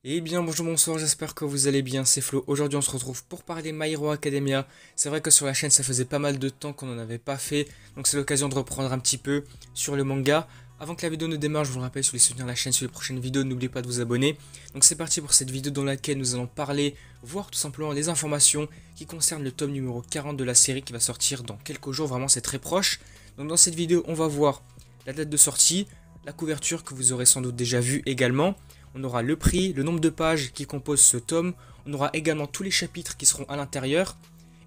Eh bien bonjour, bonsoir, j'espère que vous allez bien, c'est Flo. Aujourd'hui on se retrouve pour parler My Hero Academia. C'est vrai que sur la chaîne ça faisait pas mal de temps qu'on n'en avait pas fait, donc c'est l'occasion de reprendre un petit peu sur le manga. Avant que la vidéo ne démarre, je vous le rappelle, si vous voulez soutenir la chaîne sur les prochaines vidéos, n'oubliez pas de vous abonner. Donc c'est parti pour cette vidéo dans laquelle nous allons parler, voir tout simplement les informations qui concernent le tome numéro 40 de la série qui va sortir dans quelques jours, vraiment c'est très proche. Donc dans cette vidéo on va voir la date de sortie, la couverture que vous aurez sans doute déjà vue également. On aura le prix, le nombre de pages qui composent ce tome, on aura également tous les chapitres qui seront à l'intérieur,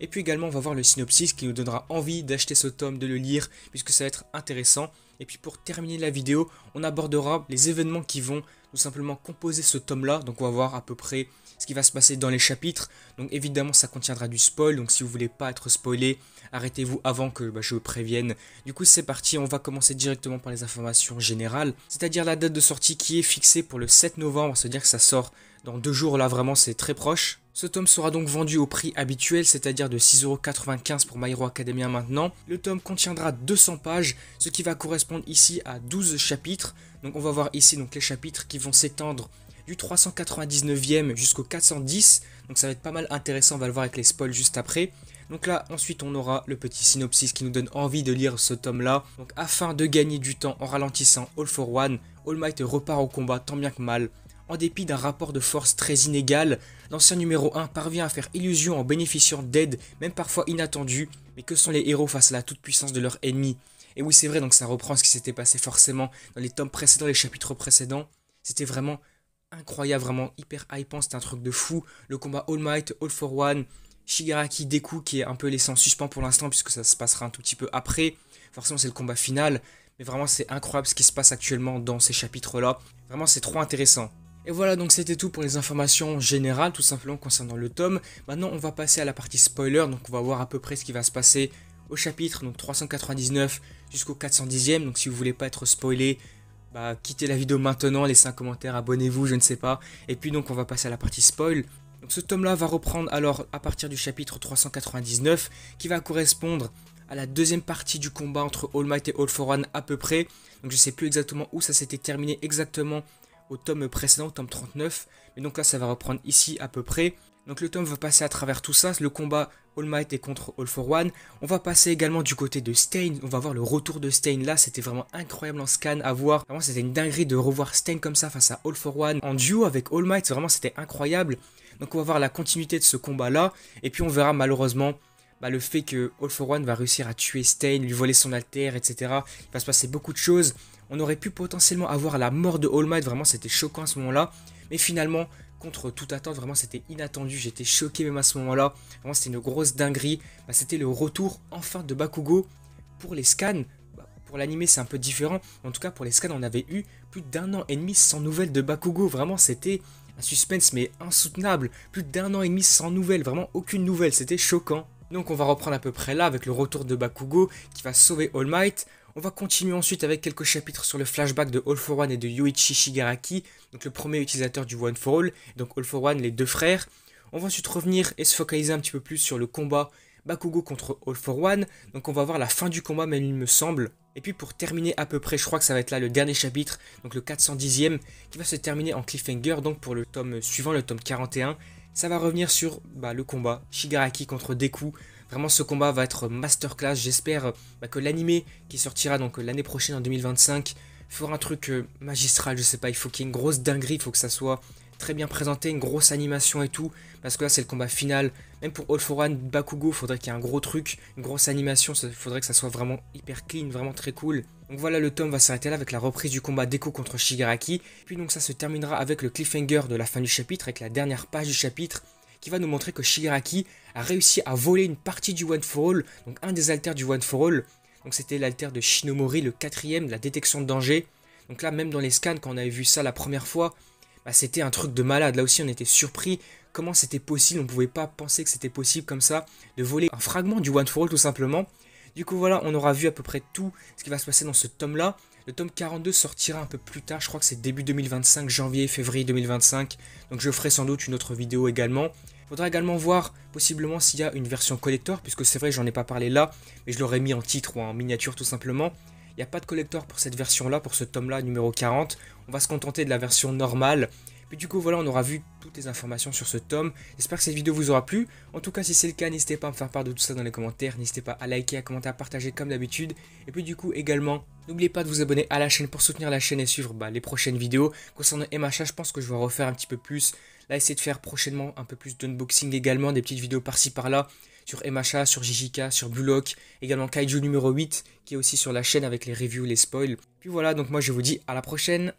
et puis également on va voir le synopsis qui nous donnera envie d'acheter ce tome, de le lire, puisque ça va être intéressant. Et puis pour terminer la vidéo, on abordera les événements qui vont tout simplement composer ce tome-là, donc on va voir à peu près ce qui va se passer dans les chapitres. Donc évidemment ça contiendra du spoil, donc si vous voulez pas être spoilé, arrêtez-vous avant que je vous prévienne. Du coup c'est parti, on va commencer directement par les informations générales, c'est-à-dire la date de sortie qui est fixée pour le 7 novembre, c'est-à-dire que ça sort dans 2 jours, là vraiment c'est très proche. Ce tome sera donc vendu au prix habituel, c'est-à-dire de 6,95€ pour My Hero Academia maintenant. Le tome contiendra 200 pages, ce qui va correspondre ici à 12 chapitres. Donc on va voir ici donc les chapitres qui vont s'étendre du 399e jusqu'au 410. Donc ça va être pas mal intéressant, on va le voir avec les spoils juste après. Donc là, ensuite, on aura le petit synopsis qui nous donne envie de lire ce tome-là. Donc afin de gagner du temps en ralentissant All for One, All Might repart au combat tant bien que mal. En dépit d'un rapport de force très inégal, l'ancien numéro 1 parvient à faire illusion en bénéficiant d'aides, même parfois inattendues. Mais que sont les héros face à la toute-puissance de leur ennemi? Et oui, c'est vrai, donc ça reprend ce qui s'était passé forcément dans les tomes précédents, les chapitres précédents. C'était vraiment incroyable, vraiment hyper hypant, c'était un truc de fou. Le combat All Might, All for One, Shigaraki Deku qui est un peu laissé en suspens pour l'instant puisque ça se passera un tout petit peu après. Forcément c'est le combat final, mais vraiment c'est incroyable ce qui se passe actuellement dans ces chapitres-là. Vraiment c'est trop intéressant. Et voilà, donc c'était tout pour les informations générales tout simplement concernant le tome. Maintenant on va passer à la partie spoiler, donc on va voir à peu près ce qui va se passer au chapitre donc 399 jusqu'au 410e. Donc si vous voulez pas être spoilé, quittez la vidéo maintenant, laissez un commentaire, abonnez-vous, je ne sais pas. Et puis donc on va passer à la partie spoil. Donc ce tome-là va reprendre alors à partir du chapitre 399 qui va correspondre à la deuxième partie du combat entre All Might et All for One à peu près. Donc je sais plus exactement où ça s'était terminé exactement au tome précédent, au tome 39. Mais donc là ça va reprendre ici à peu près. Donc le tome va passer à travers tout ça, le combat All Might est contre All for One. On va passer également du côté de Stain, on va voir le retour de Stain là, c'était vraiment incroyable en scan à voir. Vraiment c'était une dinguerie de revoir Stain comme ça face à All for One en duo avec All Might, vraiment c'était incroyable. Donc on va voir la continuité de ce combat là, et puis on verra malheureusement le fait que All for One va réussir à tuer Stain, lui voler son alter, etc. Il va se passer beaucoup de choses. On aurait pu potentiellement avoir la mort de All Might, vraiment c'était choquant à ce moment-là. Mais finalement, contre toute attente, vraiment c'était inattendu, j'étais choqué même à ce moment-là. Vraiment c'était une grosse dinguerie. C'était le retour enfin de Bakugo pour les scans. Pour l'anime c'est un peu différent. En tout cas pour les scans on avait eu plus d'1 an et demi sans nouvelles de Bakugo. Vraiment c'était un suspense mais insoutenable. Plus d'1 an et demi sans nouvelles, vraiment aucune nouvelle, c'était choquant. Donc on va reprendre à peu près là avec le retour de Bakugo qui va sauver All Might. On va continuer ensuite avec quelques chapitres sur le flashback de All for One et de Yoichi Shigaraki, donc le premier utilisateur du One for All, donc All for One, les deux frères. On va ensuite revenir et se focaliser un petit peu plus sur le combat Bakugo contre All for One, donc on va voir la fin du combat même il me semble. Et puis pour terminer à peu près, je crois que ça va être là le dernier chapitre, donc le 410e, qui va se terminer en cliffhanger, donc pour le tome suivant, le tome 41. Ça va revenir sur le combat Shigaraki contre Deku. Vraiment ce combat va être masterclass, j'espère que l'anime qui sortira donc l'année prochaine en 2025 fera un truc magistral, je sais pas, il faut qu'il y ait une grosse dinguerie, il faut que ça soit très bien présenté, une grosse animation et tout, parce que là c'est le combat final, même pour All for One, Bakugo, faudrait qu'il y ait un gros truc, une grosse animation, il faudrait que ça soit vraiment hyper clean, vraiment très cool. Donc voilà, le tome va s'arrêter là avec la reprise du combat Deku contre Shigaraki, puis donc ça se terminera avec le cliffhanger de la fin du chapitre, avec la dernière page du chapitre, qui va nous montrer que Shigaraki a réussi à voler une partie du One for All, donc un des alters du One for All. Donc c'était l'alter de Shinomori, le 4ème, la détection de danger. Donc là, même dans les scans, quand on avait vu ça la première fois, c'était un truc de malade. Là aussi, on était surpris comment c'était possible. On ne pouvait pas penser que c'était possible comme ça, de voler un fragment du One for All tout simplement. Du coup, voilà, on aura vu à peu près tout ce qui va se passer dans ce tome-là. Le tome 42 sortira un peu plus tard, je crois que c'est début 2025, janvier, février 2025. Donc je ferai sans doute une autre vidéo également. Il faudra également voir possiblement s'il y a une version collector, puisque c'est vrai, j'en ai pas parlé là, mais je l'aurais mis en titre ou en miniature tout simplement. Il n'y a pas de collector pour cette version-là, pour ce tome-là, numéro 40. On va se contenter de la version normale, Puis du coup voilà, on aura vu toutes les informations sur ce tome. J'espère que cette vidéo vous aura plu. En tout cas si c'est le cas, n'hésitez pas à me faire part de tout ça dans les commentaires. N'hésitez pas à liker, à commenter, à partager comme d'habitude. Et puis du coup également, n'oubliez pas de vous abonner à la chaîne pour soutenir la chaîne et suivre les prochaines vidéos. Concernant MHA, je pense que je vais en refaire un petit peu plus. Là, essayer de faire prochainement un peu plus d'unboxing également, des petites vidéos par-ci par-là sur MHA, sur JJK, sur Blue Lock, également Kaiju numéro 8 qui est aussi sur la chaîne avec les reviews, les spoils. Puis voilà, donc moi je vous dis à la prochaine.